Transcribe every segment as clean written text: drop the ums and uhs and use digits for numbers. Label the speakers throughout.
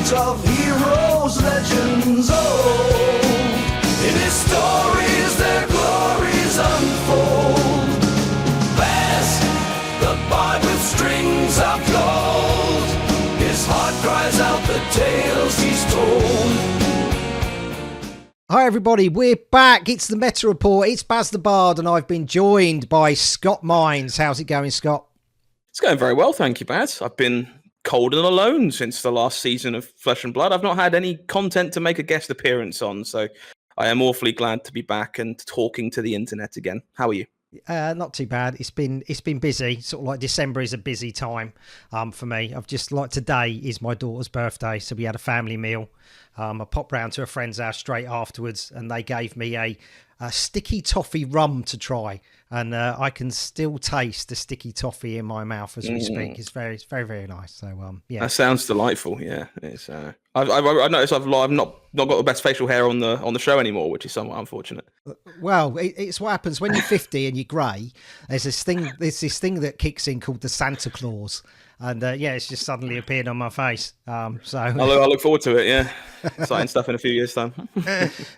Speaker 1: pursuit of heroes, legends old. In his stories their glories unfold. Baz the Bard with strings of gold. His heart cries out the tales he's told.
Speaker 2: Hi everybody, we're back. It's the Meta Report. It's Baz the Bard and I've been joined by Scott Mines. How's it going, Scott?
Speaker 3: It's going very well, thank you, Baz. I've been cold and alone since the last season of Flesh and Blood. I've not had any content to make a guest appearance on, so I am awfully glad to be back and talking to the internet again. How are you?
Speaker 2: Not too bad. It's been busy. Sort of like December is a busy time for me. I've just like today is my daughter's birthday, so we had a family meal. I popped round to a friend's house straight afterwards, and they gave me a sticky toffee rum to try, and I can still taste the sticky toffee in my mouth as we speak. It's very, very nice. So yeah,
Speaker 3: that sounds delightful. Yeah, it's. I've noticed I've not got the best facial hair on the show anymore, which is somewhat unfortunate.
Speaker 2: Well, it's what happens when you're 50 and you're grey. There's this thing that kicks in called the Santa Claus, and yeah, it's just suddenly appeared on my face. So
Speaker 3: I look forward to it. Yeah, exciting stuff in a few years' time.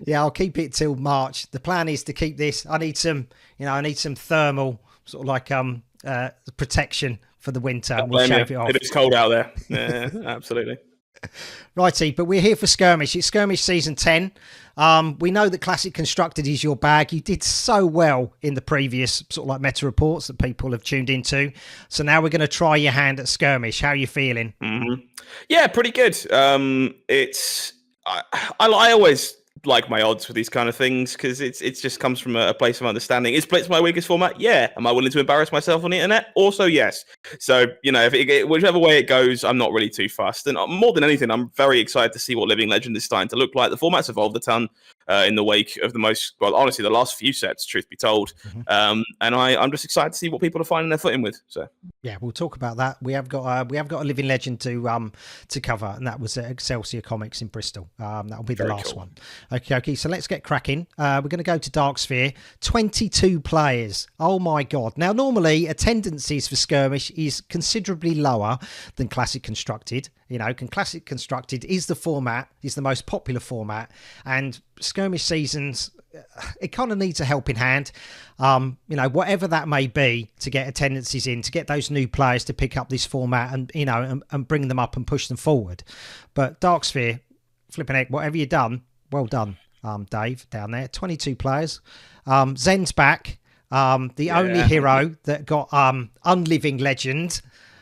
Speaker 2: Yeah, I'll keep it till March. The plan is to keep this. I need some thermal sort of like protection for the winter. We'll shave it off.
Speaker 3: It is cold out there. Yeah, absolutely.
Speaker 2: Righty, but we're here for Skirmish. It's Skirmish Season 10. We know that Classic Constructed is your bag. You did so well in the previous sort of like meta reports that people have tuned into. So now we're going to try your hand at Skirmish. How are you feeling?
Speaker 3: Mm-hmm. Yeah, pretty good. I always like my odds with these kind of things because it just comes from a place of understanding. Is Blitz my weakest format? Yeah. Am I willing to embarrass myself on the internet? Also, yes. So, whichever way it goes, I'm not really too fussed. And more than anything, I'm very excited to see what Living Legend is starting to look like. The format's evolved a ton in the wake of honestly, the last few sets, truth be told. Mm-hmm. And I'm just excited to see what people are finding their footing with. So
Speaker 2: yeah, we'll talk about that. We have got a Living Legend to cover, and that was at Excelsior Comics in Bristol. That'll be the very last one. Okay, so let's get cracking. We're going to go to Dark Sphere. 22 players. Oh my God. Now, normally attendances for Skirmish is considerably lower than Classic Constructed. Classic Constructed is the most popular format, and Skirmish seasons, it kind of needs a helping hand, whatever that may be, to get attendances in, to get those new players to pick up this format and, and bring them up and push them forward. But Dark Sphere, flipping heck, whatever you've done, well done, Dave, down there. 22 players. Zen's back, the only hero that got Unliving Legend,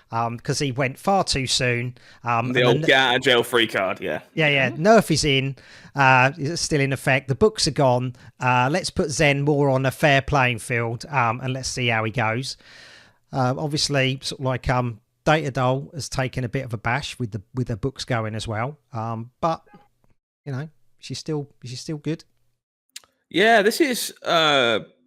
Speaker 2: because he went far too soon.
Speaker 3: The old get out of jail free card, yeah.
Speaker 2: Nerf is in, it's still in effect. The books are gone. Let's put Zen more on a fair playing field, and let's see how he goes. Obviously, sort of like Data Doll has taken a bit of a bash with the books going as well. But she's still good. Yeah,
Speaker 3: this is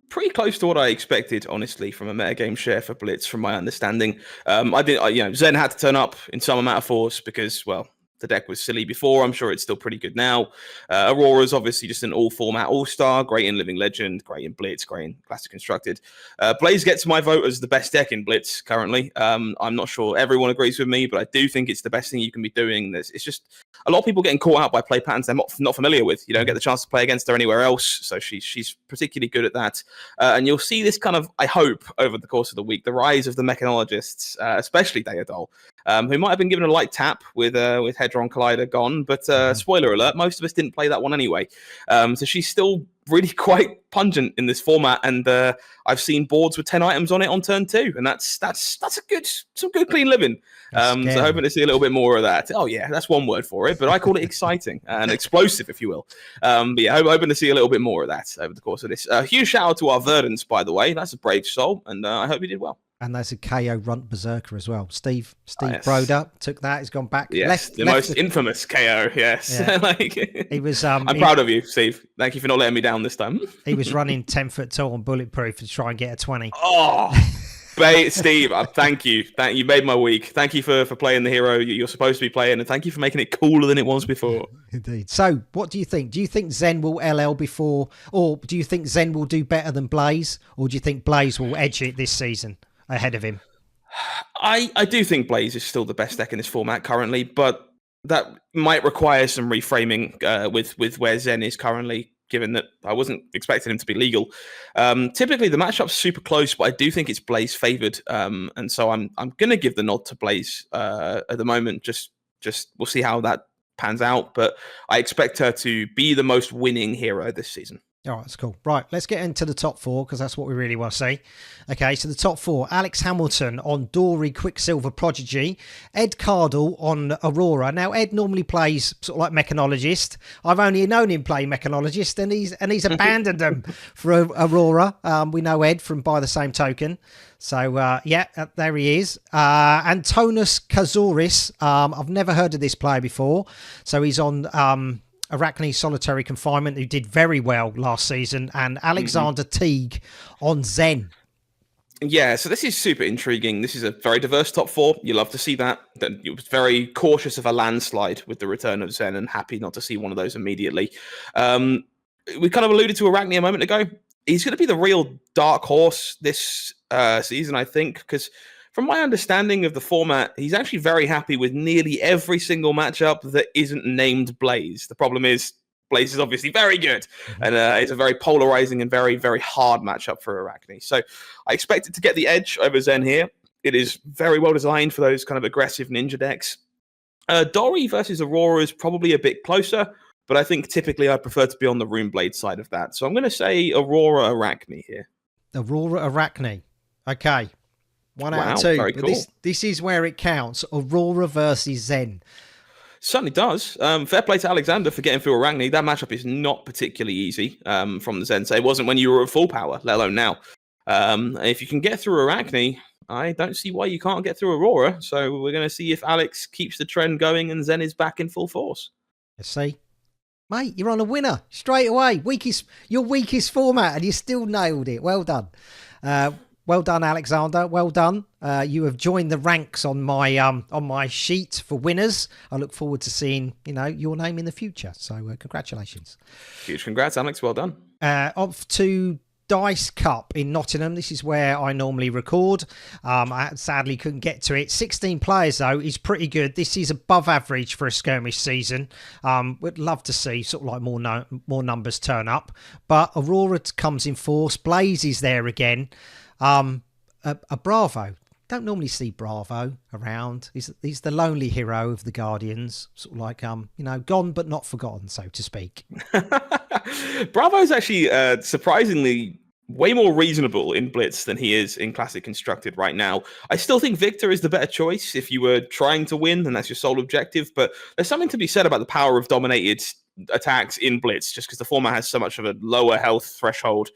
Speaker 3: pretty close to what I expected, honestly, from a metagame share for Blitz, from my understanding. Zen had to turn up in some amount of force because, well, the deck was silly before. I'm sure it's still pretty good now. Aurora's obviously just an all-format all-star, great in Living Legend, great in Blitz, great in Classic Constructed. Blaze gets my vote as the best deck in Blitz currently. I'm not sure everyone agrees with me, but I do think it's the best thing you can be doing. It's just a lot of people getting caught out by play patterns they're not familiar with. You don't get the chance to play against her anywhere else, so she's particularly good at that. And you'll see this kind of, I hope, over the course of the week, the rise of the mechanologists, especially Deodol, who might have been given a light tap with Hedron Collider gone, but spoiler alert, most of us didn't play that one anyway. So she's still really quite pungent in this format, and I've seen boards with 10 items on it on turn 2, and that's some good clean living. So hoping to see a little bit more of that. Oh yeah, that's one word for it, but I call it exciting and explosive, if you will. But yeah, hoping to see a little bit more of that over the course of this. Huge shout out to our Verdance, by the way. That's a brave soul, and I hope he did well.
Speaker 2: And there's a KO Runt Berserker as well. Steve Broder took that. He's gone back.
Speaker 3: Yes, the most infamous KO. Yes,
Speaker 2: yeah. He was.
Speaker 3: I'm proud of you, Steve. Thank you for not letting me down this time.
Speaker 2: He was running 10 foot tall and bulletproof to try and get a 20.
Speaker 3: Oh, Steve, thank you. You made my week. Thank you for playing the hero you're supposed to be playing, and thank you for making it cooler than it was before.
Speaker 2: Indeed. So, what do you think? Do you think Zen will LL before, or do you think Zen will do better than Blaze, or do you think Blaze will edge it this season ahead of him?
Speaker 3: I do think Blaze is still the best deck in this format currently, but that might require some reframing with where Zen is currently, given that I wasn't expecting him to be legal. Typically, the matchup's super close, but I do think it's Blaze favored, and so I'm going to give the nod to Blaze at the moment. Just we'll see how that pans out, but I expect her to be the most winning hero this season.
Speaker 2: All right, that's cool. Right, let's get into the top four because that's what we really want to see. Okay, so the top four: Alex Hamilton on Dory Quicksilver Prodigy, Ed Cardle on Aurora. Now, Ed normally plays sort of like Mechanologist. I've only known him play Mechanologist, and he's abandoned them for Aurora. We know Ed from By the Same Token. So, there he is. Antonis Kazouris. I've never heard of this player before. So he's on Arachne Solitary Confinement, who did very well last season, and Alexander Teague on Zen.
Speaker 3: Yeah, so this is super intriguing. This is a very diverse top four. You love to see that. He was very cautious of a landslide with the return of Zen and happy not to see one of those immediately. We kind of alluded to Arachne a moment ago. He's going to be the real dark horse this season, I think, because from my understanding of the format, he's actually very happy with nearly every single matchup that isn't named Blaze. The problem is Blaze is obviously very good, and it's a very polarizing and very, very hard matchup for Arachne. So I expect it to get the edge over Zen here. It is very well designed for those kind of aggressive ninja decks. Dory versus Aurora is probably a bit closer, but I think typically I prefer to be on the Runeblade side of that. So I'm going to say Aurora Arachne here.
Speaker 2: Aurora Arachne. Okay. 1 out of 2.
Speaker 3: Very
Speaker 2: But
Speaker 3: cool.
Speaker 2: this is where it counts. Aurora versus Zen.
Speaker 3: Certainly does. Fair play to Alexander for getting through Arachne. That matchup is not particularly easy from the Zen. So it wasn't when you were at full power, let alone now. If you can get through Arachne, I don't see why you can't get through Aurora. So we're going to see if Alex keeps the trend going and Zen is back in full force.
Speaker 2: Let's see. Mate, you're on a winner straight away. Your weakest format, and you still nailed it. Well done. Well done, Alexander. Well done. You have joined the ranks on my sheet for winners. I look forward to seeing your name in the future. So congratulations.
Speaker 3: Huge congrats, Alex. Well done.
Speaker 2: Off to Dice Cup in Nottingham. This is where I normally record. I sadly couldn't get to it. 16 players though is pretty good. This is above average for a skirmish season. Would love to see sort of like more numbers turn up. But Aurora comes in force. Blaze is there again. A Bravo. Don't normally see Bravo around. He's the lonely hero of the Guardians, sort of like gone but not forgotten, so to speak.
Speaker 3: Bravo is actually surprisingly way more reasonable in Blitz than he is in Classic Constructed right now. I still think Victor is the better choice if you were trying to win and that's your sole objective, but there's something to be said about the power of dominated attacks in Blitz, just because the format has so much of a lower health threshold.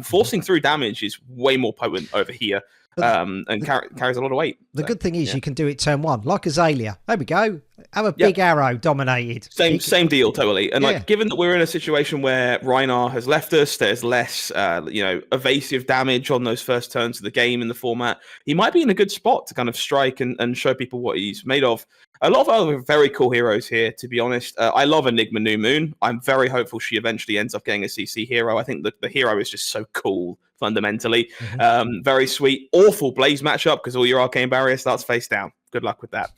Speaker 3: Forcing through damage is way more potent over here. And carries a lot of weight.
Speaker 2: The good thing is you can do it turn one, like Azalea. There we go. Have a big arrow dominated.
Speaker 3: Same deal, totally. And like, given that we're in a situation where Rhinar has left us, there's less, evasive damage on those first turns of the game in the format. He might be in a good spot to kind of strike and show people what he's made of. A lot of other very cool heroes here, to be honest. I love Enigma New Moon. I'm very hopeful she eventually ends up getting a CC hero. I think that the hero is just so cool, fundamentally. Very sweet. Awful Blaze matchup because all your arcane barrier starts face down. Good luck with that.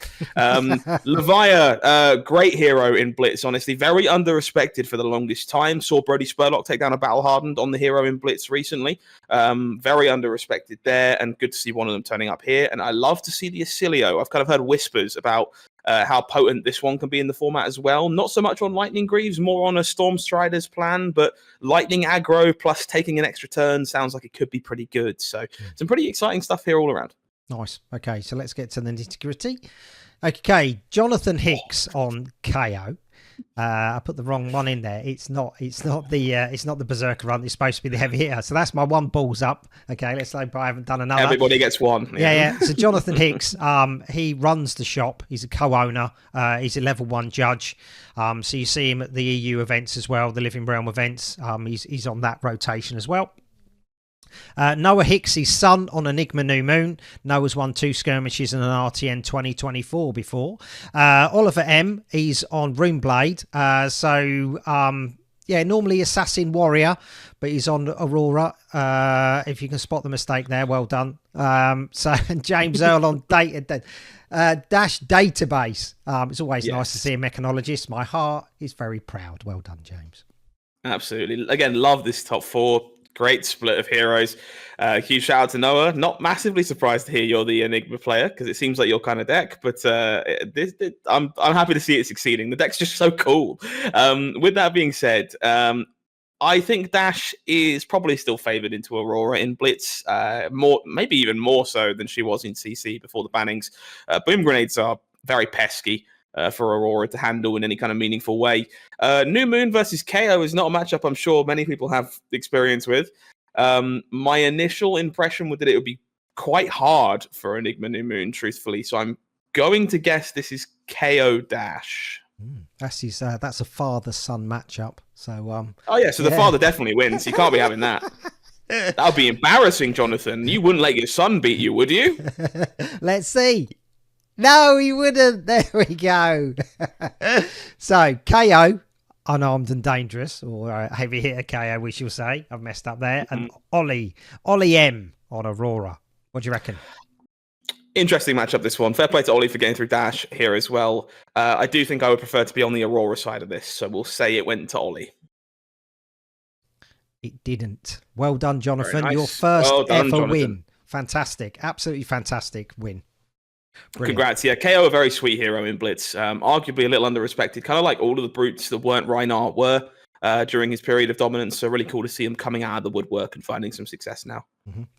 Speaker 3: Levia, great hero in Blitz, honestly. Very underrespected for the longest time. Saw Brody Spurlock take down a Battle Hardened on the hero in Blitz recently. Very underrespected there, and good to see one of them turning up here. And I love to see the Acilio. I've kind of heard whispers about how potent this one can be in the format as well. Not so much on Lightning Greaves, more on a Storm Strider's plan, but Lightning aggro plus taking an extra turn sounds like it could be pretty good. So some pretty exciting stuff here all around.
Speaker 2: Nice. Okay, so let's get to the nitty-gritty. Okay, Jonathan Hicks on KO. I put the wrong one in there. It's not the Berserker run. It's supposed to be the heavy hitter. So that's my one balls up. Okay, let's hope I haven't done another.
Speaker 3: Everybody gets one.
Speaker 2: Yeah. So Jonathan Hicks, he runs the shop. He's a co-owner. He's a level 1 judge. So you see him at the EU events as well, the Living Realm events. He's on that rotation as well. Noah Hicks, his son on Enigma New Moon. Noah's won 2 skirmishes and an RTN 2024 before. Oliver M, he's on Runeblade. Normally Assassin Warrior, but he's on Aurora. If you can spot the mistake there, well done. And James Earl on Data. Dash database. It's always nice to see a mechanologist. My heart is very proud. Well done, James.
Speaker 3: Absolutely. Again, love this top 4. Great split of heroes. Huge shout out to Noah. Not massively surprised to hear you're the Enigma player because it seems like your kind of deck. But I'm happy to see it succeeding. The deck's just so cool. With that being said, I think Dash is probably still favored into Aurora in Blitz, maybe even more so than she was in CC before the bannings. Boom grenades are very pesky for Aurora to handle in any kind of meaningful way. New Moon versus KO is not a matchup I'm sure many people have experience with. My initial impression was that it would be quite hard for Enigma New Moon, truthfully. So I'm going to guess this is KO Dash.
Speaker 2: That's a father-son matchup. So
Speaker 3: the father definitely wins. You can't be having that. That would be embarrassing, Jonathan. You wouldn't let your son beat you, would you?
Speaker 2: Let's see. No, he wouldn't. There we go. So KO, unarmed and dangerous, or heavy hitter KO, we shall say. I've messed up there. And Ollie M on Aurora. What do you reckon?
Speaker 3: Interesting matchup, this one. Fair play to Ollie for getting through Dash here as well. I do think I would prefer to be on the Aurora side of this, so we'll say it went to Ollie.
Speaker 2: It didn't. Well done, Jonathan.
Speaker 3: Nice.
Speaker 2: Your first ever
Speaker 3: Jonathan.
Speaker 2: win. Fantastic. Absolutely fantastic win. Brilliant.
Speaker 3: Congrats. Yeah, KO a very sweet hero in Blitz. Arguably a little under-respected, kind of like all of the brutes that weren't Reinhardt were during his period of dominance. So really cool to see him coming out of the woodwork and finding some success now.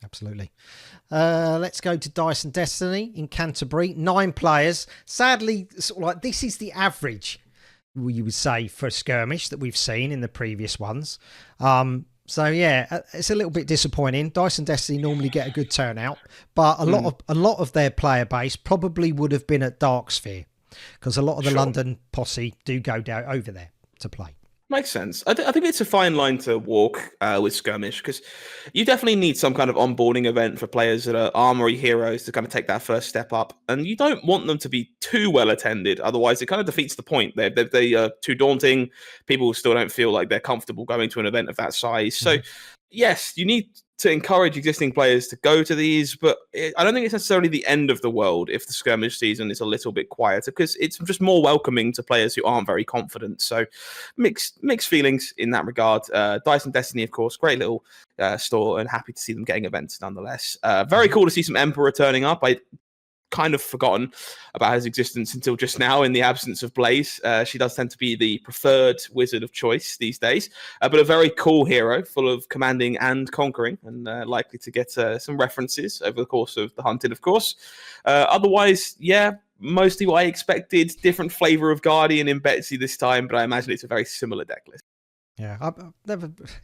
Speaker 2: Absolutely. Let's go to Dice and Destiny in Canterbury. 9 players. Sadly, sort of like this is the average, you would say, for Skirmish that we've seen in the previous ones. So yeah, it's a little bit disappointing. Dice and Destiny normally get a good turnout, but a lot of their player base probably would have been at Darksphere because a lot of the London posse do go down over there to play.
Speaker 3: Makes sense. I think it's a fine line to walk with Skirmish because you definitely need some kind of onboarding event for players that are armory heroes to kind of take that first step up. And you don't want them to be too well attended. Otherwise, it kind of defeats the point. They are too daunting. People still don't feel like they're comfortable going to an event of that size. So, yes, you need to encourage existing players to go to these, but I don't think it's necessarily the end of the world if the Skirmish season is a little bit quieter because it's just more welcoming to players who aren't very confident. So mixed feelings in that regard. Dice and Destiny, of course, great little store and happy to see them getting events nonetheless. Very cool to see some Emperor turning up. I kind of forgotten about his existence until just now in the absence of Blaze. She does tend to be the preferred wizard of choice these days, but a very cool hero full of commanding and conquering and likely to get some references over the course of the Hunted, of course. Otherwise, yeah, mostly what I expected. Different flavor of Guardian in Betsy this time, but I imagine it's a very similar deck list.
Speaker 2: Yeah,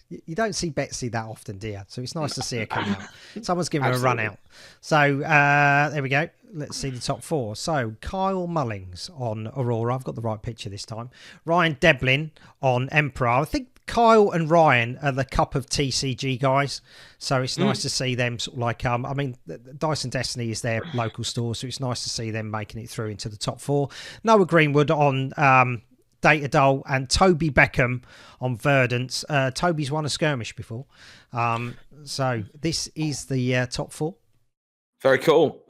Speaker 2: you don't see Betsy that often, do you? So it's nice to see her come out. Someone's giving her a run out. So there we go. Let's see the top 4. So Kyle Mullings on Aurora. I've got the right picture this time. Ryan Deblin on Emperor. I think Kyle and Ryan are the cup of TCG guys. So it's nice to see them sort of like, I mean, Dice and Destiny is their local store. So it's nice to see them making it through into the top 4. Noah Greenwood on Data Doll and Toby Beckham on Verdance. Toby's won a Skirmish before. So this is the top 4.
Speaker 3: Very cool.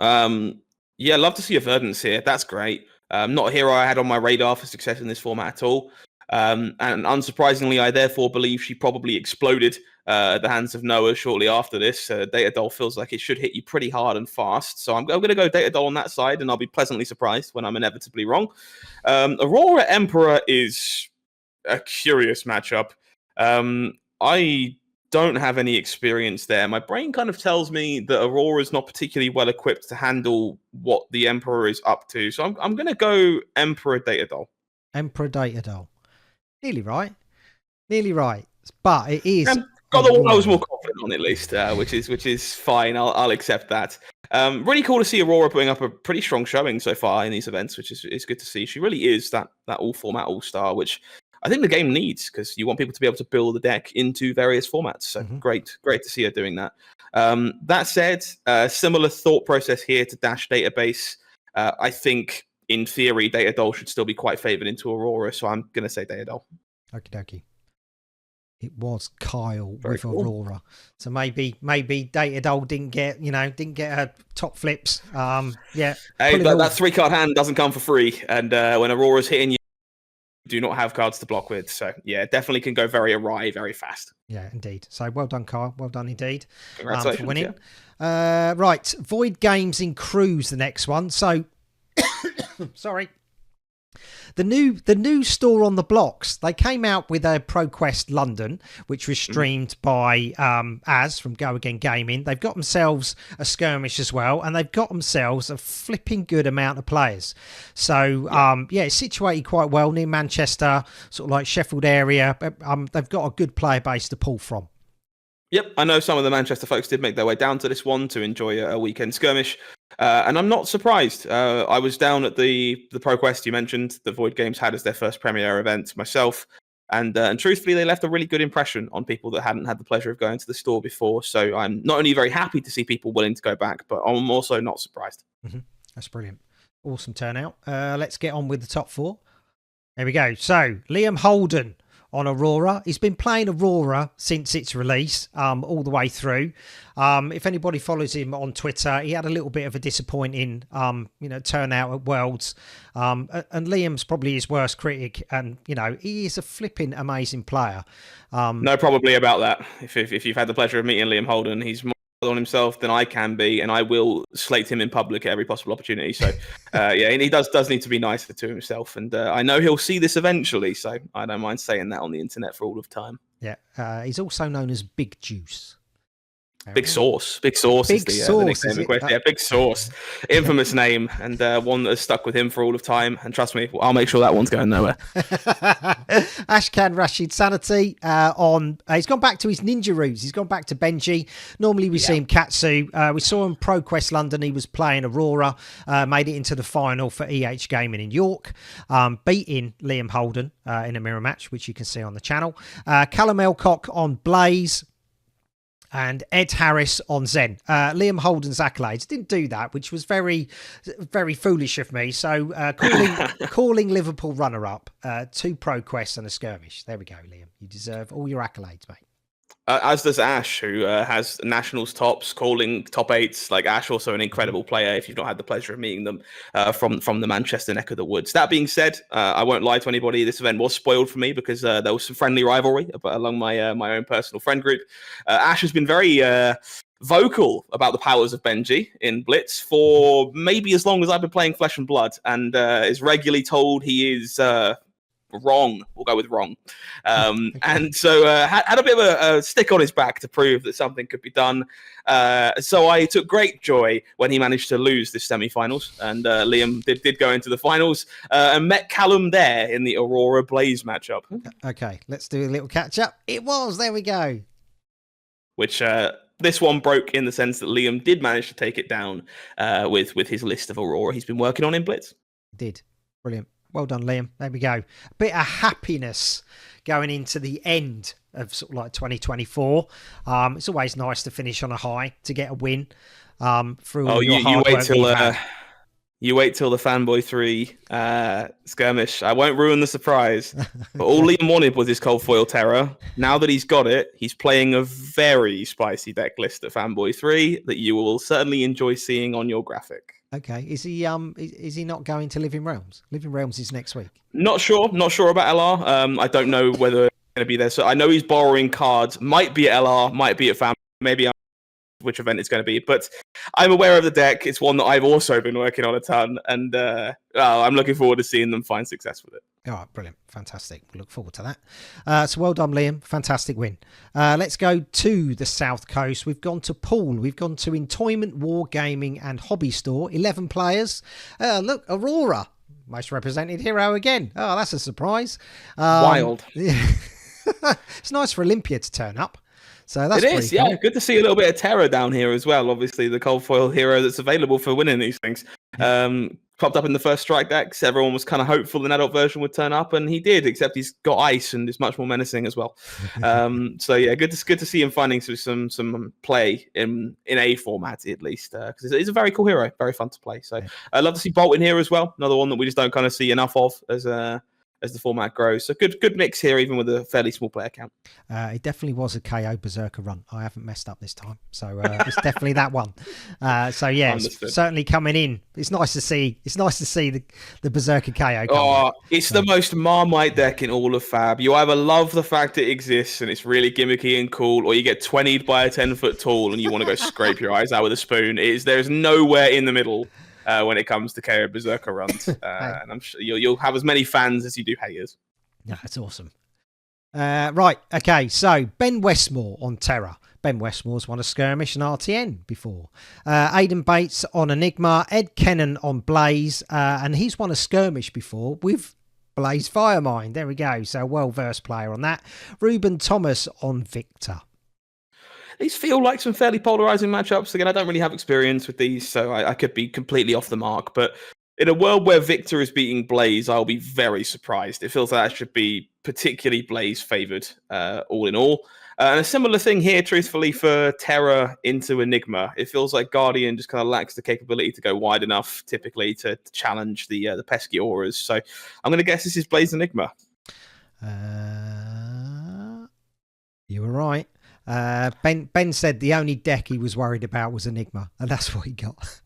Speaker 3: Yeah, love to see a Verdance here. That's great. Not a hero I had on my radar for success in this format at all. And unsurprisingly, I therefore believe she probably exploded at the hands of Noah shortly after this. Data Doll feels like it should hit you pretty hard and fast. So I'm going to go Data Doll on that side, and I'll be pleasantly surprised when I'm inevitably wrong. Aurora Emperor is a curious matchup. I don't have any experience there. My brain kind of tells me that Aurora is not particularly well equipped to handle what the Emperor is up to. So I'm going to go Emperor Data Doll.
Speaker 2: Emperor Data Doll. Nearly right. But it is.
Speaker 3: Got the one I was more confident on, at least, which is fine. I'll accept that. Really cool to see Aurora putting up a pretty strong showing so far in these events, which is good to see. She really is that all format all star, which I think the game needs because you want people to be able to build the deck into various formats. So great to see her doing that. That said, similar thought process here to Dash Database. I think in theory, Data Doll should still be quite favored into Aurora, so I'm going to say Data Doll.
Speaker 2: Okie dokie. It was Kyle
Speaker 3: Very
Speaker 2: with
Speaker 3: cool.
Speaker 2: Aurora. So maybe Dated Old didn't get her top flips. Yeah.
Speaker 3: Hey, that 3-card hand doesn't come for free, and when Aurora's hitting you, do not have cards to block with. So yeah, definitely can go very awry very fast.
Speaker 2: Yeah, indeed. So well done, Kyle. Well done indeed.
Speaker 3: Congratulations
Speaker 2: for winning.
Speaker 3: Yeah.
Speaker 2: Right, Void Games in Cruise, the next one. So sorry. The new store on the blocks, they came out with a ProQuest London, which was streamed by Az from Go Again Gaming. They've got themselves a Skirmish as well, and they've got themselves a flipping good amount of players. So, it's situated quite well near Manchester, sort of like Sheffield area. They've got a good player base to pull from.
Speaker 3: Yep, I know some of the Manchester folks did make their way down to this one to enjoy a weekend skirmish, and I'm not surprised. I was down at the ProQuest you mentioned, the Void Games had as their first premiere event myself, and truthfully, they left a really good impression on people that hadn't had the pleasure of going to the store before. So I'm not only very happy to see people willing to go back, but I'm also not surprised.
Speaker 2: Mm-hmm. That's brilliant. Awesome turnout. Let's get on with the top four. There we go. So Liam Holden on Aurora. He's been playing Aurora since its release, all the way through. If anybody follows him on Twitter, he had a little bit of a disappointing, turnout at Worlds. And Liam's probably his worst critic, and he is a flipping amazing player.
Speaker 3: No, probably about that. If you've had the pleasure of meeting Liam Holden, he's more on himself than I can be, and I will slate him in public at every possible opportunity. So, and he does need to be nicer to himself, and I know he'll see this eventually. So I don't mind saying that on the internet for all of time.
Speaker 2: Yeah, he's also known as Big Juice.
Speaker 3: Big Sauce. Big Sauce is the nickname in question. Yeah, Big Sauce. Infamous name, and one that has stuck with him for all of time. And trust me, I'll make sure that one's going nowhere.
Speaker 2: Ashkan Rashid Sanity he's gone back to his ninja roots. He's gone back to Benji. Normally we see him Katsu. We saw him ProQuest London. He was playing Aurora, made it into the final for EH Gaming in York, beating Liam Holden in a mirror match, which you can see on the channel. Callum Elcock on Blaze, and Ed Harris on Zen. Liam Holden's accolades didn't do that, which was very, very foolish of me. So calling Liverpool runner-up, 2 ProQuests and a skirmish. There we go, Liam. You deserve all your accolades, mate.
Speaker 3: As does Ash, who has Nationals tops, calling top 8s. Like Ash, also an incredible player. If you've not had the pleasure of meeting them from the Manchester neck of the woods. That being said, I won't lie to anybody. This event was spoiled for me because there was some friendly rivalry along my my own personal friend group. Ash has been very vocal about the powers of Benji in Blitz for maybe as long as I've been playing Flesh and Blood, and is regularly told he is wrong. We'll go with wrong. And so had a bit of a stick on his back to prove that something could be done. So I took great joy when he managed to lose this semi-finals, and Liam did go into the finals and met Callum there in the Aurora Blaze matchup.
Speaker 2: Okay, let's do a little catch-up. There we go.
Speaker 3: Which this one broke in the sense that Liam did manage to take it down with his list of Aurora he's been working on in Blitz.
Speaker 2: Did. Brilliant. Well done, Liam. There we go. A bit of happiness going into the end of sort of like 2024. It's always nice to finish on a high, to get a win through all your hard work.
Speaker 3: You wait till the Fanboy 3 skirmish. I won't ruin the surprise. But all Liam wanted was his cold foil terror. Now that he's got it, he's playing a very spicy deck list at Fanboy 3 that you will certainly enjoy seeing on your graphic.
Speaker 2: Okay. Is he not going to Living Realms? Living Realms is next week.
Speaker 3: Not sure about LR. I don't know whether it's going to be there. So I know he's borrowing cards. Might be at LR, might be at Fan. Maybe which event it's going to be, but I'm aware of the deck. It's one that I've also been working on a ton, and I'm looking forward to seeing them find success with it.
Speaker 2: All right, brilliant, fantastic. We look forward to that. So well done, Liam. Fantastic win. Let's go to the South Coast. We've gone to Poole. We've gone to Entoyment Wargaming and Hobby Store. 11 players. Look, Aurora, most represented hero again. Oh, that's a surprise.
Speaker 3: Wild.
Speaker 2: It's nice for Olympia to turn up. So that's
Speaker 3: it is,
Speaker 2: cool.
Speaker 3: yeah. Good to see a little bit of terror down here as well. Obviously, the cold foil hero that's available for winning these things. Popped up in the first strike decks. Everyone was kind of hopeful an adult version would turn up, and he did. Except he's got ice and is much more menacing as well. So yeah, good to see him finding some play in a format at least, because it's a very cool hero, very fun to play. So I love to see Bolt in here as well. Another one that we just don't kind of see enough of as as the format grows. So good mix here, even with a fairly small player count.
Speaker 2: It definitely was a KO Berserker run. I haven't messed up this time, so it's definitely that one. So yeah, it's certainly coming in. It's nice to see. It's nice to see the Berserker KO.
Speaker 3: It's the most Marmite deck in all of Fab. You either love the fact it exists and it's really gimmicky and cool, or you get 20'd by a 10-foot tall and you want to go scrape your eyes out with a spoon. There's nowhere in the middle. When it comes to KO Berserker runs. And I'm sure you'll have as many fans as you do haters.
Speaker 2: Yeah, that's awesome. Right, okay, so Ben Westmore on Terror. Ben Westmore's won a Skirmish and RTN before. Aidan Bates on Enigma. Ed Kennan on Blaze. And he's won a Skirmish before with Blaze Firemind. There we go. So well-versed player on that. Ruben Thomas on Victor.
Speaker 3: These feel like some fairly polarizing matchups. Again, I don't really have experience with these, so I could be completely off the mark. But in a world where Victor is beating Blaze, I'll be very surprised. It feels like that should be particularly Blaze favored, all in all. And a similar thing here, truthfully, for Terror into Enigma. It feels like Guardian just kind of lacks the capability to go wide enough, typically, to challenge the pesky auras. So I'm going to guess this is Blaze Enigma.
Speaker 2: You were right. Ben said the only deck he was worried about was Enigma, and that's what he got.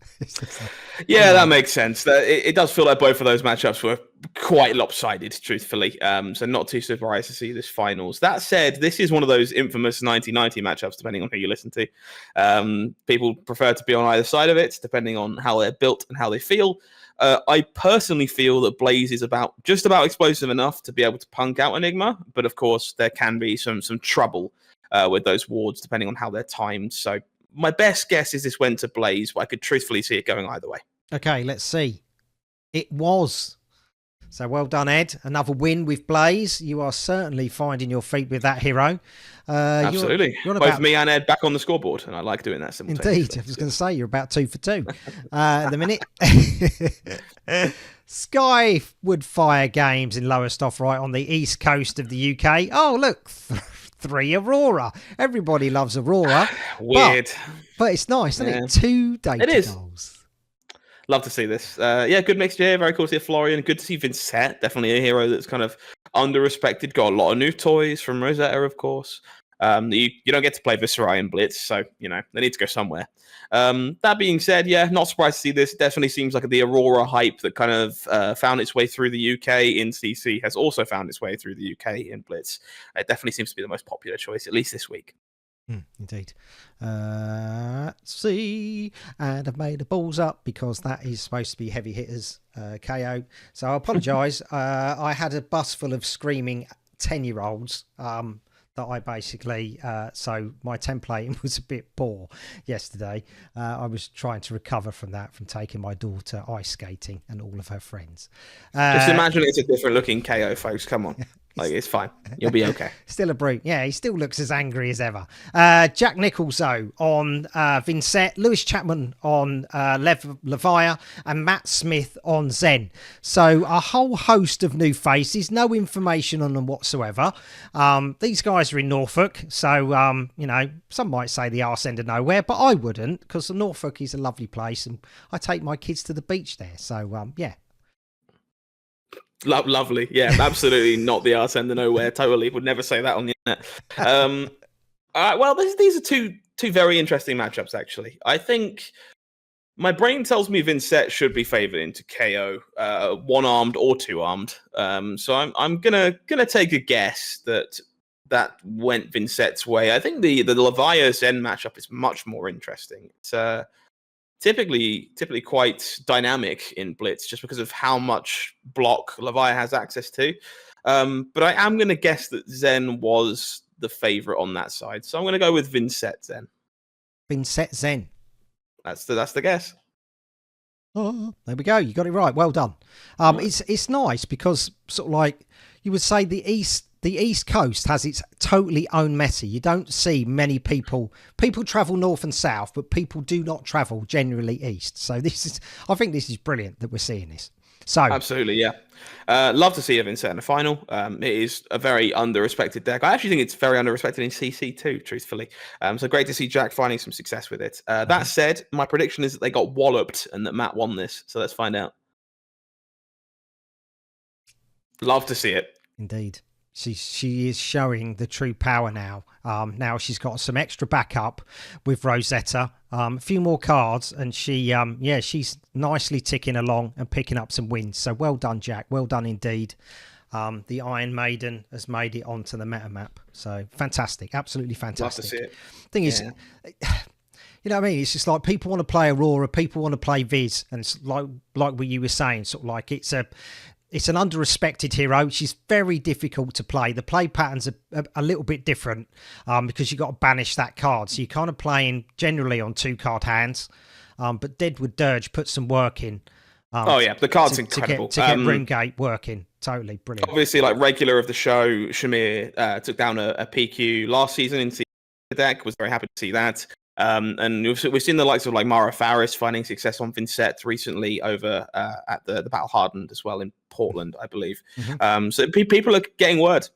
Speaker 3: Yeah, that makes sense. It does feel like both of those matchups were quite lopsided, truthfully. So not too surprised to see this finals. That said, this is one of those infamous 90-90 matchups, depending on who you listen to. People prefer to be on either side of it, depending on how they're built and how they feel. I personally feel that Blaze is just about explosive enough to be able to punk out Enigma, but of course there can be some trouble with those wards, depending on how they're timed. So my best guess is this went to Blaze, but I could truthfully see it going either way. Okay,
Speaker 2: let's see. It was. So well done, Ed. Another win with Blaze. You are certainly finding your feet with that hero.
Speaker 3: Absolutely. Both me and Ed back on the scoreboard, and I like doing that simultaneously.
Speaker 2: Indeed. I was going to say, you're about 2 for 2 at the minute. Skyward Fire games in lowest off right on the east coast of the UK. Oh, look. 3 Aurora. Everybody loves Aurora.
Speaker 3: Weird.
Speaker 2: But it's nice, isn't it? 2 data goals.
Speaker 3: Love to see this. Good mixture here. Very cool to see Florian. Good to see Vincent. Definitely a hero that's kind of under-respected. Got a lot of new toys from Rosetta, of course. You don't get to play Viserai and Blitz, so, they need to go somewhere. That being said, not surprised to see this. Definitely seems like the Aurora hype that kind of found its way through the UK in CC has also found its way through the UK in Blitz. It definitely seems to be the most popular choice, at least this week.
Speaker 2: Indeed. Let's see. And I've made the balls up because that is supposed to be heavy hitters KO. So I apologise. I had a bus full of screaming 10-year-olds. That I basically, so my templating was a bit poor yesterday. I was trying to recover from that, from taking my daughter ice skating and all of her friends.
Speaker 3: Just imagine it's a different looking KO, folks. Come on. It's fine. You'll be okay.
Speaker 2: Still a brute. Yeah, he still looks as angry as ever. Jack Nichols, though, on Vincent. Lewis Chapman on Levia. And Matt Smith on Zen. So a whole host of new faces. No information on them whatsoever. These guys are in Norfolk. So, some might say the arse end of nowhere. But I wouldn't, because Norfolk is a lovely place. And I take my kids to the beach there. So, yeah.
Speaker 3: Lovely. Yeah, absolutely not the arse end of nowhere. Totally. Would never say that on the internet. All right, well, these are two very interesting matchups, actually. I think my brain tells me Vincent should be favored into KO, one-armed or two-armed. So I'm gonna take a guess that went Vincent's way. I think the Levia Zen matchup is much more interesting. It's typically quite dynamic in Blitz just because of how much block Levia has access to. But I am going to guess that Zen was the favorite on that side. So I'm going to go with Vincent Zen.
Speaker 2: Vincent Zen.
Speaker 3: That's the guess.
Speaker 2: Oh, there we go. You got it right. Well done. It's nice because sort of like you would say the East Coast has its totally own meta. You don't see many people travel north and south, but people do not travel generally east. So I think this is brilliant that we're seeing this. So
Speaker 3: absolutely, yeah. Love to see Vincent in the final. It is a very under-respected deck. I actually think it's very under-respected in CC too, truthfully. So great to see Jack finding some success with it. That said, my prediction is that they got walloped and that Matt won this. So let's find out. Love to see it.
Speaker 2: Indeed. She is showing the true power now. Now she's got some extra backup with Rosetta, a few more cards, and she's nicely ticking along and picking up some wins. So well done, Jack. Well done indeed. The Iron Maiden has made it onto the meta map. So fantastic, absolutely fantastic.
Speaker 3: Love to see it.
Speaker 2: Thing is, you know what I mean? It's just like people want to play Aurora, people want to play Viz, and it's like what you were saying, sort of like it's an under-respected hero. She's very difficult to play. The play patterns are a little bit different because you've got to banish that card. So you're kind of playing generally on 2-card hands. But Deadwood Dirge puts some work in.
Speaker 3: The card's incredible.
Speaker 2: To get Broomgate working. Totally brilliant.
Speaker 3: Obviously, like regular of the show, Shahmir took down a PQ last season into the deck. Was very happy to see that. And we've seen the likes of like Mara Faris finding success on Vincent recently over at the Battle Hardened as well in Portland, I believe. So people are getting word's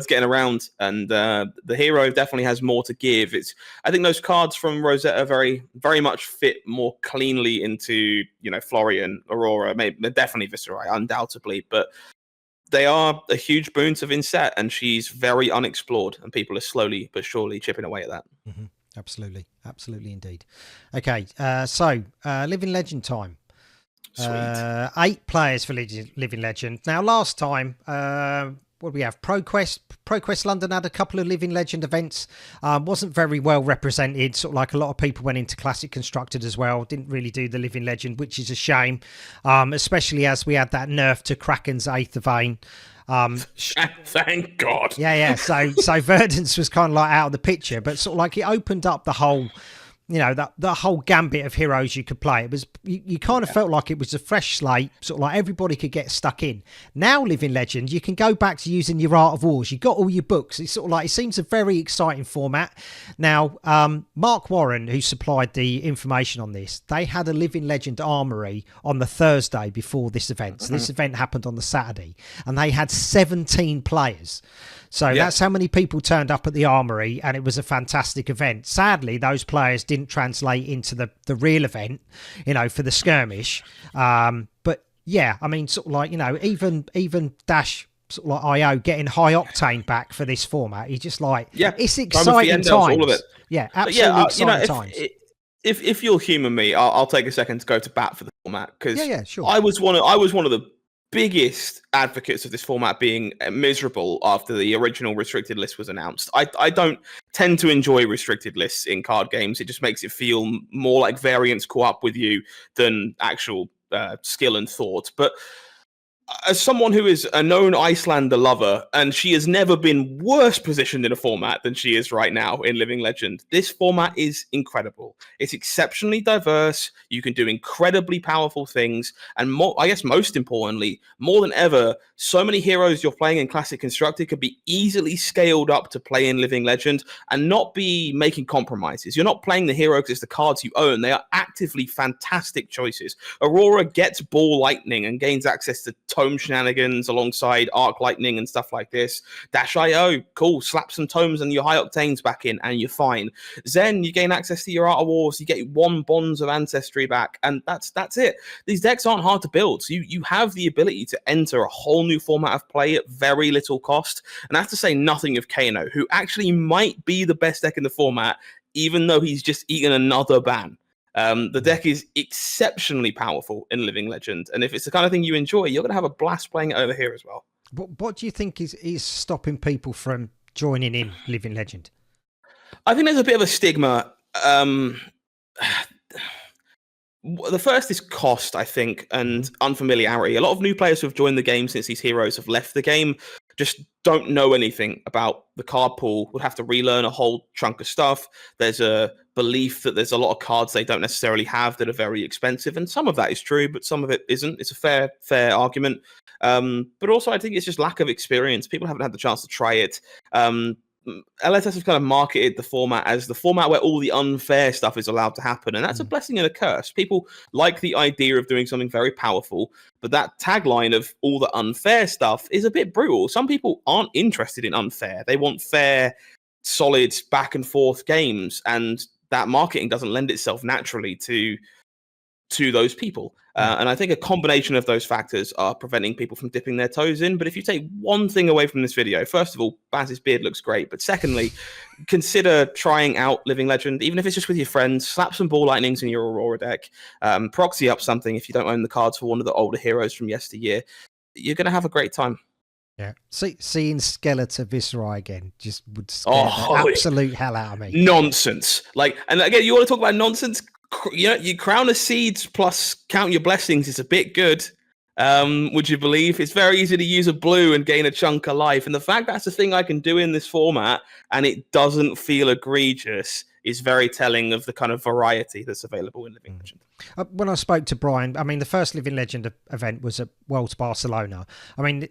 Speaker 3: getting around, and the hero definitely has more to give. I think those cards from Rosetta very, very much fit more cleanly into Florian, Aurora, maybe definitely Viserai, undoubtedly, but they are a huge boon to Vincent, and she's very unexplored, and people are slowly but surely chipping away at that.
Speaker 2: Absolutely indeed. Okay, so Living Legend time.
Speaker 3: Sweet.
Speaker 2: 8 players for Living Legend. Now, last time, what do we have? ProQuest London had a couple of Living Legend events. Wasn't very well represented. Sort of like a lot of people went into Classic Constructed as well. Didn't really do the Living Legend, which is a shame, especially as we had that nerf to Kraken's Eighth of Vein.
Speaker 3: Thank God.
Speaker 2: Yeah. So Verdance was kind of like out of the picture, but sort of like it opened up the whole, the whole gambit of heroes you could play. It was you kind of felt like it was a fresh slate, sort of like everybody could get stuck in. Now, Living Legend, you can go back to using your Art of Wars. You got all your books. It's sort of like it seems a very exciting format. Now, Mark Warren, who supplied the information on this, they had a Living Legend armory on the Thursday before this event. So this event happened on the Saturday, and they had 17 players. So that's how many people turned up at the armory, and it was a fantastic event. Sadly, those players didn't translate into the real event, for the skirmish. But yeah, I mean, sort of like, even Dash sort of like IO getting High Octane back for this format. He's just like, it's exciting times. All of it. Yeah, absolutely exciting times.
Speaker 3: If you'll humour me, I'll take a second to go to bat for the format, because
Speaker 2: sure.
Speaker 3: I was one of the biggest advocates of this format being miserable after the original restricted list was announced. I don't tend to enjoy restricted lists in card games. It just makes it feel more like variants caught up with you than actual skill and thought. But as someone who is a known Icelander lover, and she has never been worse positioned in a format than she is right now in Living Legend, this format is incredible. It's exceptionally diverse. You can do incredibly powerful things. And most importantly, more than ever, so many heroes you're playing in Classic Constructed could be easily scaled up to play in Living Legend and not be making compromises. You're not playing the hero because it's the cards you own. They are actively fantastic choices. Aurora gets Ball Lightning and gains access to Tome shenanigans alongside Arc Lightning and stuff like this. Dash IO, cool, slap some Tomes and your High Octanes back in and you're fine. Zen, you gain access to your Art of Wars, you get 1 Bonds of Ancestry back, and that's it. These decks aren't hard to build, so you have the ability to enter a whole new format of play at very little cost. And I have to say nothing of Kano, who actually might be the best deck in the format, even though he's just eaten another ban. The deck is exceptionally powerful in Living Legend, and if it's the kind of thing you enjoy, you're going to have a blast playing it over here as well.
Speaker 2: What do you think is stopping people from joining in Living Legend?
Speaker 3: I think there's a bit of a stigma. The first is cost, I think, and unfamiliarity. A lot of new players who have joined the game since these heroes have left the game just don't know anything about the card pool, would have to relearn a whole chunk of stuff. There's a belief that there's a lot of cards they don't necessarily have that are very expensive, and some of that is true, but some of it isn't. It's a fair argument. But also I think it's just lack of experience. People haven't had the chance to try it. LSS have kind of marketed the format as the format where all the unfair stuff is allowed to happen, and that's a blessing and a curse. People like the idea of doing something very powerful, but that tagline of all the unfair stuff is a bit brutal. Some people aren't interested in unfair. They want fair, solid, back and forth games, and that marketing doesn't lend itself naturally to to those people. And I think a combination of those factors are preventing people from dipping their toes in. But if you take one thing away from this video, first of all, Baz's beard looks great. But secondly, consider trying out Living Legend, even if it's just with your friends. Slap some Ball Lightnings in your Aurora deck. Proxy up something if you don't own the cards for one of the older heroes from yesteryear. You're going to have a great time.
Speaker 2: Yeah, seeing Skeletor Viscerai again just would scare the absolute hell out of me.
Speaker 3: Nonsense. And again, you want to talk about nonsense? You crown of seeds plus count your blessings is a bit good. Would you believe? It's very easy to use a blue and gain a chunk of life. And the fact that's a thing I can do in this format and it doesn't feel egregious is very telling of the kind of variety that's available in Living Legend.
Speaker 2: When I spoke to Brian, I mean, the first Living Legend event was at Worlds Barcelona. I mean,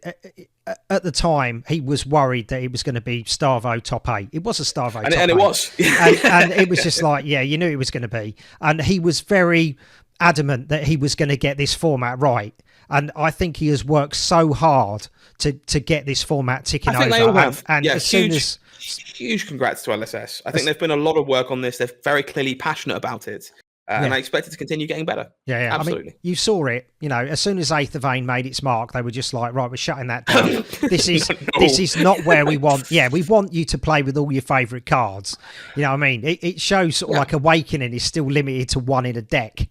Speaker 2: at the time, he was worried that it was going to be Starvo top 8. It was a Starvo top 8.
Speaker 3: And it was.
Speaker 2: and it was just like, yeah, you knew it was going to be. And he was very adamant that he was going to get this format right. And I think he has worked so hard to get this format ticking over.
Speaker 3: They all have.
Speaker 2: And
Speaker 3: yeah,
Speaker 2: as soon as...
Speaker 3: Huge congrats to LSS. I think there's been a lot of work on this. They're very clearly passionate about it. And I expect it to continue getting better.
Speaker 2: Yeah,
Speaker 3: absolutely.
Speaker 2: I mean, you saw it, as soon as Aether Vein made its mark, they were just like, right, we're shutting that down. This is not where we want. Yeah, we want you to play with all your favourite cards. You know what I mean? It shows sort of like Awakening is still limited to one in a deck.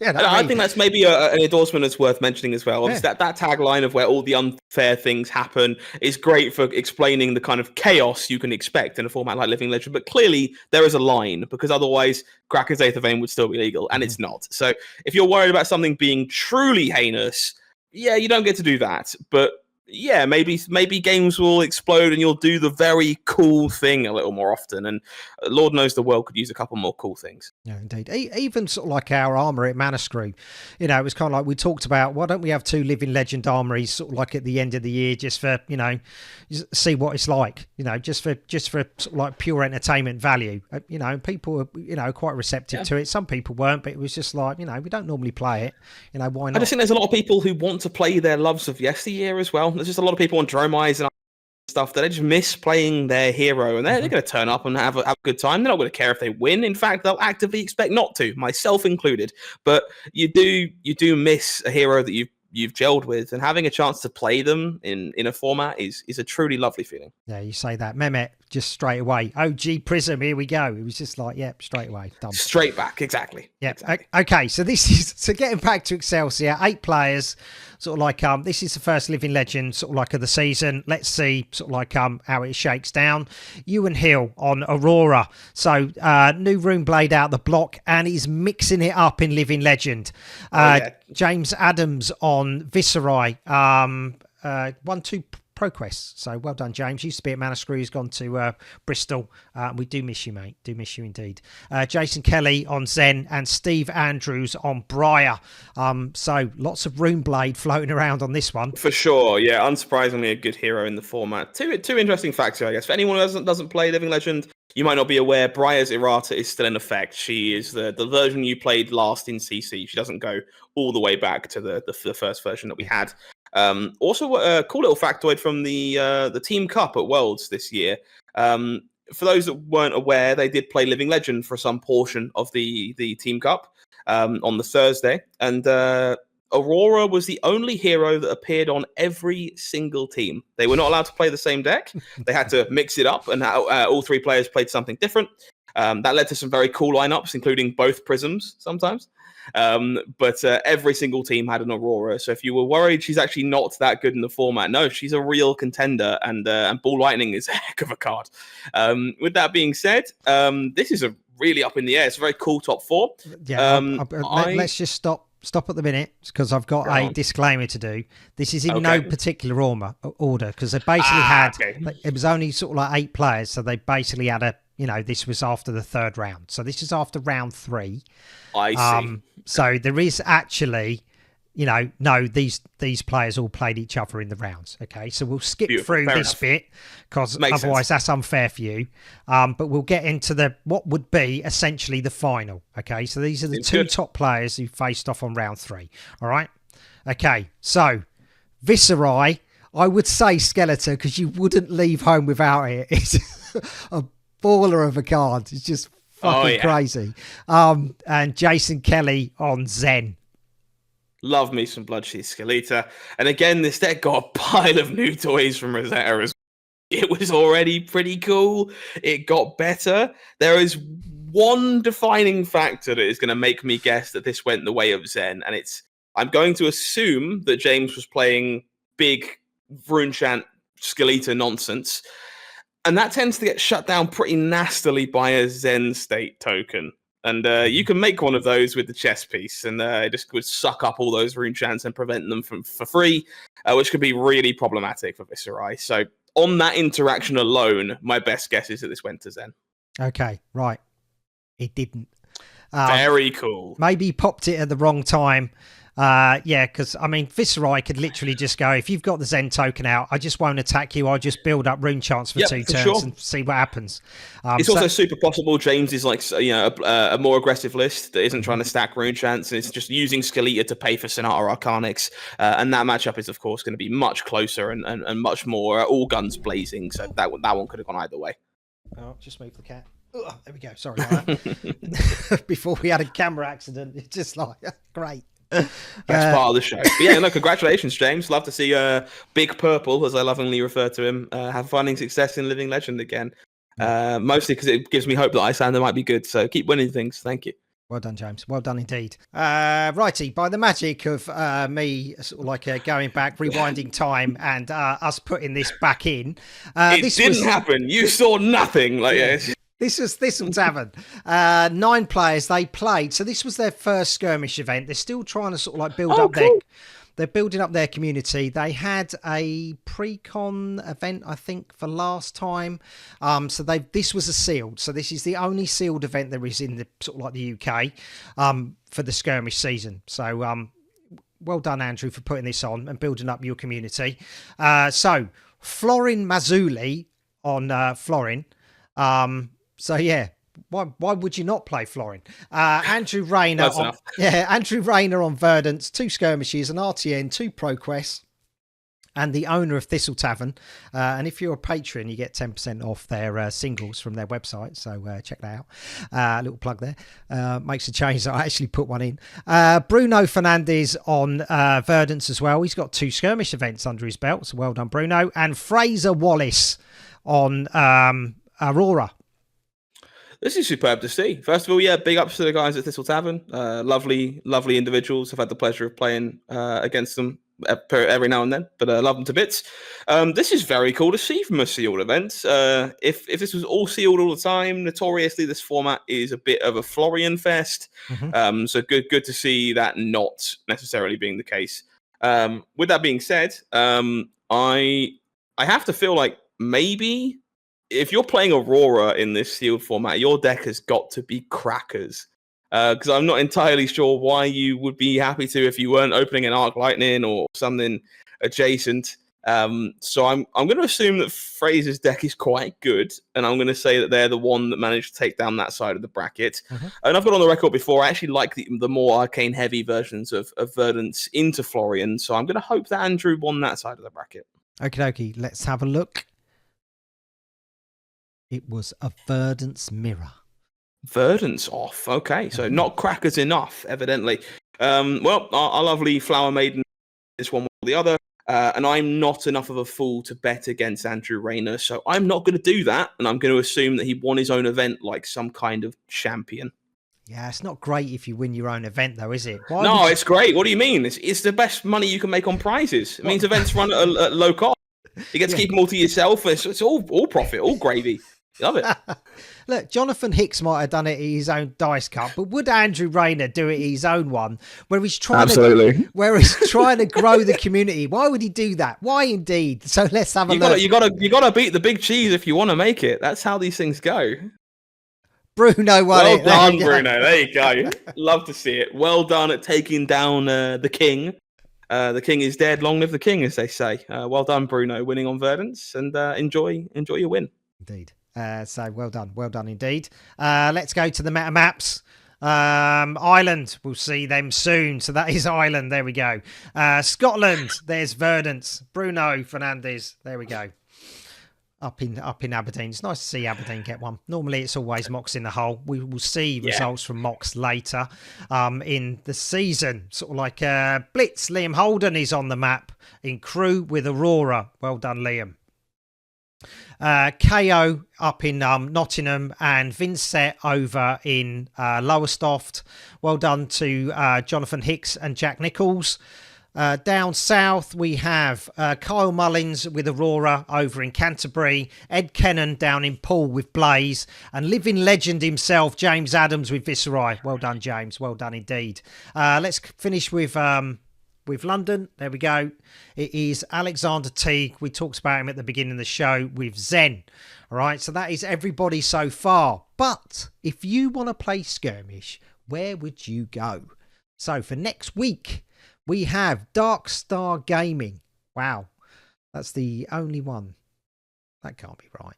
Speaker 3: I think that's maybe an endorsement that's worth mentioning as well. Obviously, that tagline of where all the unfair things happen is great for explaining the kind of chaos you can expect in a format like Living Legend. But clearly, there is a line, because otherwise, Kraken's Aether Vein would still be legal, and it's not. So if you're worried about something being truly heinous, you don't get to do that. But yeah, maybe games will explode and you'll do the very cool thing a little more often. And Lord knows the world could use a couple more cool things.
Speaker 2: Yeah, indeed. Even sort of like our armory at Mana Screw, it was kind of like we talked about, why don't we have 2 Living Legend armories sort of like at the end of the year, just for, see what it's like, just for sort of like pure entertainment value. People were, quite receptive to it. Some people weren't, but it was just like, we don't normally play it. Why not?
Speaker 3: I just think there's a lot of people who want to play their loves of yesteryear as well. There's just a lot of people on Dromeyes and stuff that they just miss playing their hero, and they're going to turn up and have a good time. They're not going to care if they win. In fact, they'll actively expect not to, myself included. But you do miss a hero that you've gelled with, and having a chance to play them in a format is a truly lovely feeling.
Speaker 2: Yeah, you say that. Mehmet, just straight away. OG Prism, here we go. It was just like, straight away. Done.
Speaker 3: Straight back, exactly.
Speaker 2: Yeah.
Speaker 3: Exactly.
Speaker 2: Okay, so getting back to Excelsior, 8 players, sort of like, this is the first Living Legend sort of like of the season. Let's see sort of like how it shakes down. Ewan Hill on Aurora. So new Rune Blade out the block, and he's mixing it up in Living Legend. James Adams on Viscerai. 1-2 ProQuest. So well done, James. Used to be at Mana Screw. He's gone to Bristol. We do miss you, mate. Do miss you indeed. Jason Kelly on Zen, and Steve Andrews on Briar. So lots of Rune Blade floating around on this one.
Speaker 3: For sure. Yeah, unsurprisingly a good hero in the format. Two interesting facts here, I guess. For anyone who doesn't play Living Legend, you might not be aware, Briar's errata is still in effect. She is the version you played last in CC. She doesn't go all the way back to the first version that we had. Also, a cool little factoid from the Team Cup at Worlds this year. For those that weren't aware, they did play Living Legend for some portion of the Team Cup on the Thursday. And Aurora was the only hero that appeared on every single team. They were not allowed to play the same deck. They had to mix it up, and all 3 players played something different. That led to some very cool lineups, including both Prisms sometimes. But every single team had an Aurora. So if you were worried she's actually not that good in the format, no, she's a real contender, and Ball Lightning is a heck of a card. With that being said, this is a really up in the air. It's a very cool top 4.
Speaker 2: Yeah, let's just stop at the minute, because I've got a disclaimer to do. This is in no particular order, because they basically had, it was only sort of like 8 players, so they basically had this was after the 3rd round. So this is after round 3.
Speaker 3: I see.
Speaker 2: So there is actually, these players all played each other in the rounds. Okay, so we'll skip through this bit, because otherwise that's unfair for you. But we'll get into what would be essentially the final. Okay, so these are the 2 top players who faced off on round 3. All right. Okay, so Viscerai, I would say Skeletor, because you wouldn't leave home without it. It's a baller of a card. It's just fucking crazy. And Jason Kelly on Zen.
Speaker 3: Love me some Bloodshot Skeleta. And again, this deck got a pile of new toys from Rosetta as well. It was already pretty cool. It got better. There is one defining factor that is going to make me guess that this went the way of Zen, and I'm going to assume that James was playing big Runechant Skeleta nonsense, and that tends to get shut down pretty nastily by a Zen state token. And you can make one of those with the chess piece, and it just would suck up all those Runechants and prevent them for free, which could be really problematic for Viserai. So on that interaction alone, my best guess is that this went to Zen.
Speaker 2: Okay, right. It didn't.
Speaker 3: Very cool.
Speaker 2: Maybe he popped it at the wrong time. Yeah, because, I mean, Viserai could literally just go, if you've got the Zen token out, I just won't attack you. I'll just build up Runechants for 2 turns and see what happens.
Speaker 3: It's also super possible James is like, a more aggressive list that isn't trying to stack Runechants, and it's just using Skeleta to pay for Sonata Arcanix. And that matchup is, of course, going to be much closer and much more all guns blazing. So that one could have gone either way.
Speaker 2: Oh, just move the cat. Ugh, there we go. Sorry about that. Before we had a camera accident, it's just like, great.
Speaker 3: That's part of the show. But yeah, no, congratulations, James. Love to see Big Purple, as I lovingly refer to him, have finding success in Living Legend again. Mostly because it gives me hope that Iyslander might be good. So keep winning things. Thank you.
Speaker 2: Well done, James. Well done indeed. Righty, by the magic of me sort of like going back, rewinding time, and us putting this back in.
Speaker 3: This didn't happen. You saw nothing.
Speaker 2: This was Thistle Tavern. 9 players they played. So this was their first skirmish event. They're still trying to sort of like build up they're building up their community. They had a pre-con event, I think, for last time. So this was a sealed. So this is the only sealed event there is in the sort of like the UK for the skirmish season. So well done, Andrew, for putting this on and building up your community. So Florin Mazzulli on Florin. So yeah, why would you not play Florin? Andrew Rayner Andrew Rayner on Verdance, 2 skirmishes, an RTN, 2 ProQuests, and the owner of Thistle Tavern. And if you're a patron, you get 10% off their singles from their website. So check that out. A little plug there. Makes a change that I actually put one in. Bruno Fernandez on Verdance as well. He's got 2 skirmish events under his belt. So well done, Bruno. And Fraser Wallace on Aurora.
Speaker 3: This is superb to see. First of all, yeah, big ups to the guys at Thistle Tavern. Lovely individuals. I've had the pleasure of playing against them every now and then, but I love them to bits. This is very cool to see from a sealed event. If this was all sealed all the time, notoriously this format is a bit of a Florian fest. So good to see that not necessarily being the case. With that being said, I have to feel like maybe if you're playing Aurora in this sealed format, your deck has got to be crackers. Because I'm not entirely sure why you would be happy to if you weren't opening an Arc Lightning or something adjacent. So I'm going to assume that Fraser's deck is quite good, and I'm going to say that they're the one that managed to take down that side of the bracket. And I've got on the record before, I actually like the more arcane-heavy versions of Verdance into Florian, so I'm going to hope that Andrew won that side of the bracket. Okie
Speaker 2: dokie, let's have a look. It was a Verdance mirror.
Speaker 3: Verdance off. Okay, so not crackers enough, evidently. Well, our lovely Flower Maiden is one or the other, and I'm not enough of a fool to bet against Andrew Rayner, so I'm not going to do that, and I'm going to assume that he won his own event like some kind of champion.
Speaker 2: Yeah, it's not great if you win your own event, though, is it?
Speaker 3: It's great. What do you mean? It's the best money you can make on prizes. It means events run at low cost. You get to keep them all to yourself. It's all profit, all gravy. Love it.
Speaker 2: Look, Jonathan Hicks might have done it at his own dice cup, but would Andrew Rayner do it at his own one, where he's trying to grow the community? Why would he do that? Why indeed? So let's have a look.
Speaker 3: You gotta beat the big cheese if you want to make it. That's how these things go.
Speaker 2: Bruno won it.
Speaker 3: Well done, Bruno. There you go. Love to see it. Well done at taking down the king. The king is dead. Long live the king, as they say. Well done, Bruno, winning on Verdance, and enjoy your win.
Speaker 2: Indeed. So well done indeed. Let's go to the meta maps. Ireland, we'll see them soon. So that is Ireland. There we go. Scotland, there's Verdance. Bruno Fernandez. There we go. up in Aberdeen. It's nice to see Aberdeen get one. Normally it's always Mox in the hole. We will see results from Mox later in the season. Sort of like Blitz. Liam Holden is on the map in crew with Aurora. Well done, Liam. KO up in Nottingham and Vincent over in Lowestoft. Well done to Jonathan Hicks and Jack Nichols. Down south, we have Kyle Mullins with Aurora over in Canterbury, Ed Kennan down in Poole with Blaze, and living legend himself, James Adams with Viserai. Well done, James. Well done indeed. Let's finish with London. There we go. It is Alexander Teague. We talked about him at the beginning of the show with Zen. All right, so that is everybody so far. But if you want to play Skirmish, where would you go? So for next week, we have Dark Star Gaming. Wow, that's the only one. That can't be right.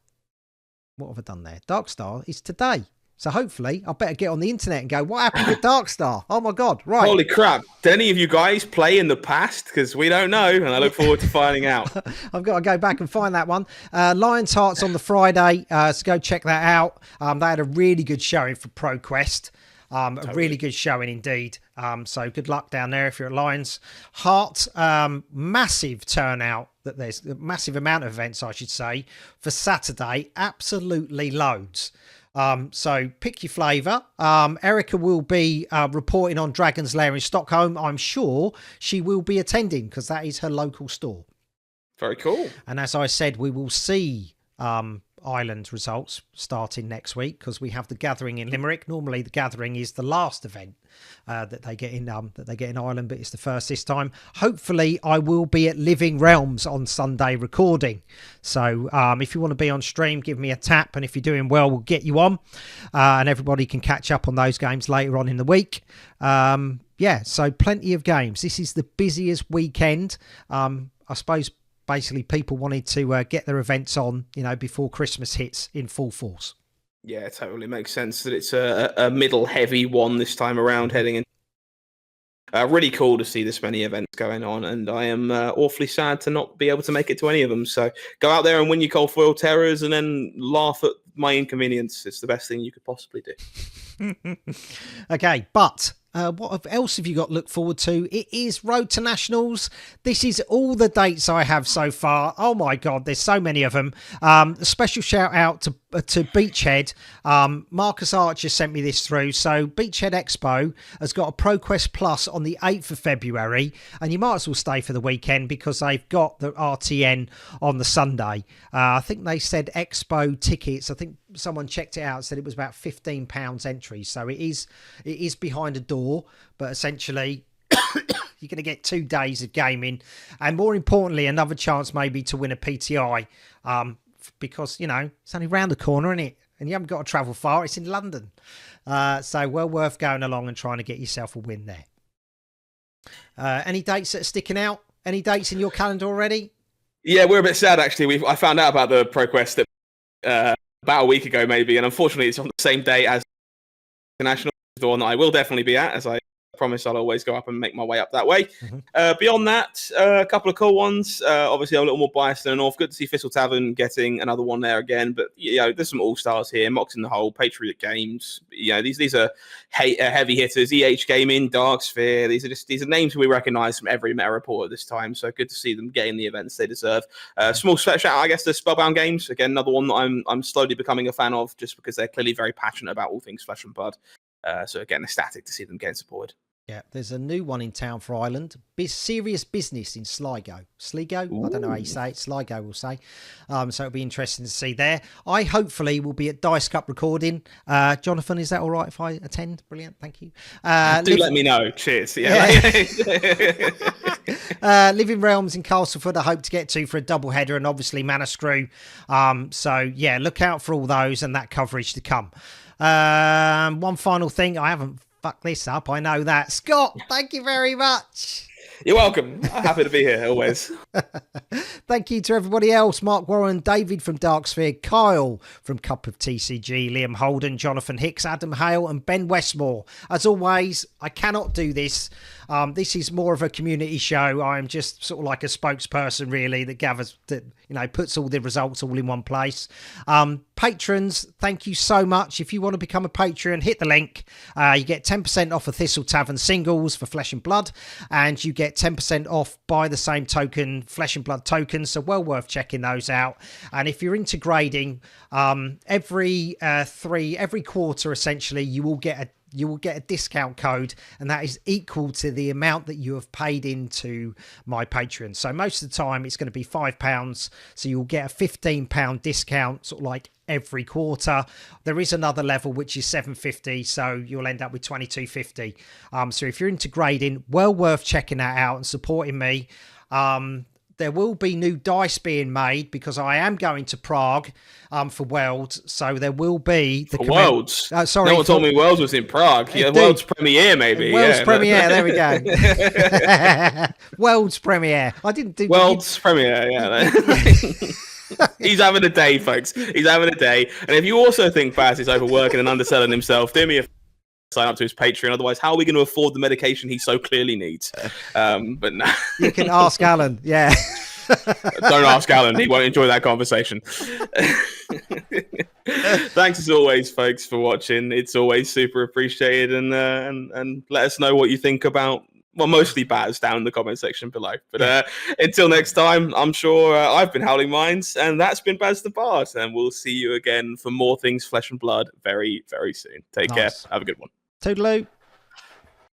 Speaker 2: What have I done there? Dark Star is today. So hopefully I better get on the internet and go, what happened with Dark Star? Oh my God, right.
Speaker 3: Holy crap. Did any of you guys play in the past? Because we don't know, and I look forward to finding out.
Speaker 2: I've got to go back and find that one. Lion's Hearts on the Friday, so go check that out. They had a really good showing for ProQuest. Totally. A really good showing indeed. So good luck down there if you're at Lions Heart. Massive turnout. That there's a massive amount of events, I should say, for Saturday. Absolutely loads. So pick your flavour. Erica will be reporting on Dragon's Lair in Stockholm. I'm sure she will be attending because that is her local store.
Speaker 3: Very cool.
Speaker 2: And as I said, we will see Ireland results starting next week because we have the Gathering in Limerick. Normally the Gathering is the last event that they get in Ireland, but it's the first this time. Hopefully I will be at Living Realms on Sunday recording. So if you want to be on stream, give me a tap, and if you're doing well, we'll get you on, and everybody can catch up on those games later on in the week. So plenty of games. This is the busiest weekend. I suppose basically people wanted to get their events on, before Christmas hits in full force.
Speaker 3: Yeah, it totally makes sense that it's a middle heavy one this time around heading in. Really cool to see this many events going on, and I am awfully sad to not be able to make it to any of them. So go out there and win your cold foil terrors and then laugh at my inconvenience. It's the best thing you could possibly do.
Speaker 2: Okay, but what else have you got to look forward to? It is Road to Nationals. This is all the dates I have so far. Oh my God, there's so many of them. A special shout out to Beachhead. Marcus Archer sent me this through. So Beachhead Expo has got a ProQuest Plus on the 8th of February, and you might as well stay for the weekend because they've got the RTN on the Sunday. I think they said Expo tickets. I think someone checked it out, said it was about £15 entry. So it is behind a door, but essentially you're going to get 2 days of gaming, and more importantly, another chance maybe to win a PTI, because it's only round the corner, isn't it? And you haven't got to travel far. It's in London, so well worth going along and trying to get yourself a win there. Any dates that are sticking out? Any dates in your calendar already?
Speaker 3: Yeah, we're a bit sad actually. I found out about the ProQuest about a week ago maybe, and unfortunately it's on the same day as the National, the one that I will definitely be at, as I promise I'll always go up and make my way up that way. Mm-hmm. Beyond that, a couple of cool ones. Obviously, I'm a little more biased than the North. Good to see Thistle Tavern getting another one there again. But there's some all-stars here. Mox in the Hole, Patriot Games. These are heavy hitters. EH Gaming, Dark Sphere. These are names we recognise from every meta report at this time. So good to see them getting the events they deserve. Small shout out, I guess, to Spellbound Games. Again, another one that I'm slowly becoming a fan of, just because they're clearly very passionate about all things Flesh and Blood. So again, ecstatic to see them getting supported.
Speaker 2: Yeah, there's a new one in town for Ireland. Serious Business in Sligo. Sligo? Ooh. I don't know how you say it. Sligo will say. So it'll be interesting to see there. I hopefully will be at Dice Cup recording. Jonathan, is that all right if I attend? Brilliant, thank you.
Speaker 3: Let me know. Cheers. Yeah.
Speaker 2: Living Realms in Castleford I hope to get to for a double header, and obviously Mana Screw. So yeah, look out for all those and that coverage to come. One final thing, I haven't fucked this up, I know that. Scott, thank you very much.
Speaker 3: You're welcome. I'm happy to be here always.
Speaker 2: Thank you to everybody else. Mark Warren, David from Darksphere, Kyle from Cup of TCG, Liam Holden, Jonathan Hicks, Adam Hale and Ben Westmore. As always, I cannot do this. This is more of a community show. I'm just sort of like a spokesperson, really, that gathers, that puts all the results all in one place. Patrons, thank you so much. If you want to become a Patreon, hit the link. You get 10% off of Thistle Tavern singles for Flesh and Blood, and you get 10% off by the same token, Flesh and Blood tokens. So well worth checking those out. And if you're into grading, every quarter, essentially, you will get a discount code, and that is equal to the amount that you have paid into my Patreon. So most of the time it's going to be £5, so you'll get a £15 discount, sort of like every quarter. There is another level which is $7.50, so you'll end up with $22.50. So if you're into grading, well worth checking that out and supporting me. There will be new dice being made because I am going to Prague for Worlds. So there will be the
Speaker 3: Worlds.
Speaker 2: Sorry,
Speaker 3: no one told me Worlds was in Prague. Yeah,
Speaker 2: Dude,
Speaker 3: Worlds premiere maybe.
Speaker 2: Worlds
Speaker 3: yeah,
Speaker 2: premiere. There we go. Worlds premiere. I didn't do
Speaker 3: Worlds premiere. Yeah. He's having a day, folks. He's having a day. And if you also think Baz is overworking and underselling himself, do me a sign up to his Patreon. Otherwise, how are we going to afford the medication he so clearly needs? But no.
Speaker 2: You can ask Alan. Yeah.
Speaker 3: Don't ask Alan. He won't enjoy that conversation. Thanks as always, folks, for watching. It's always super appreciated. And let us know what you think about, well, mostly Baz down in the comment section below. But until next time, I'm sure I've been Howling Minds, and that's been Baz the Bard. And we'll see you again for more things Flesh and Blood very, very soon. Take care. Have a good one.
Speaker 2: Toodaloo.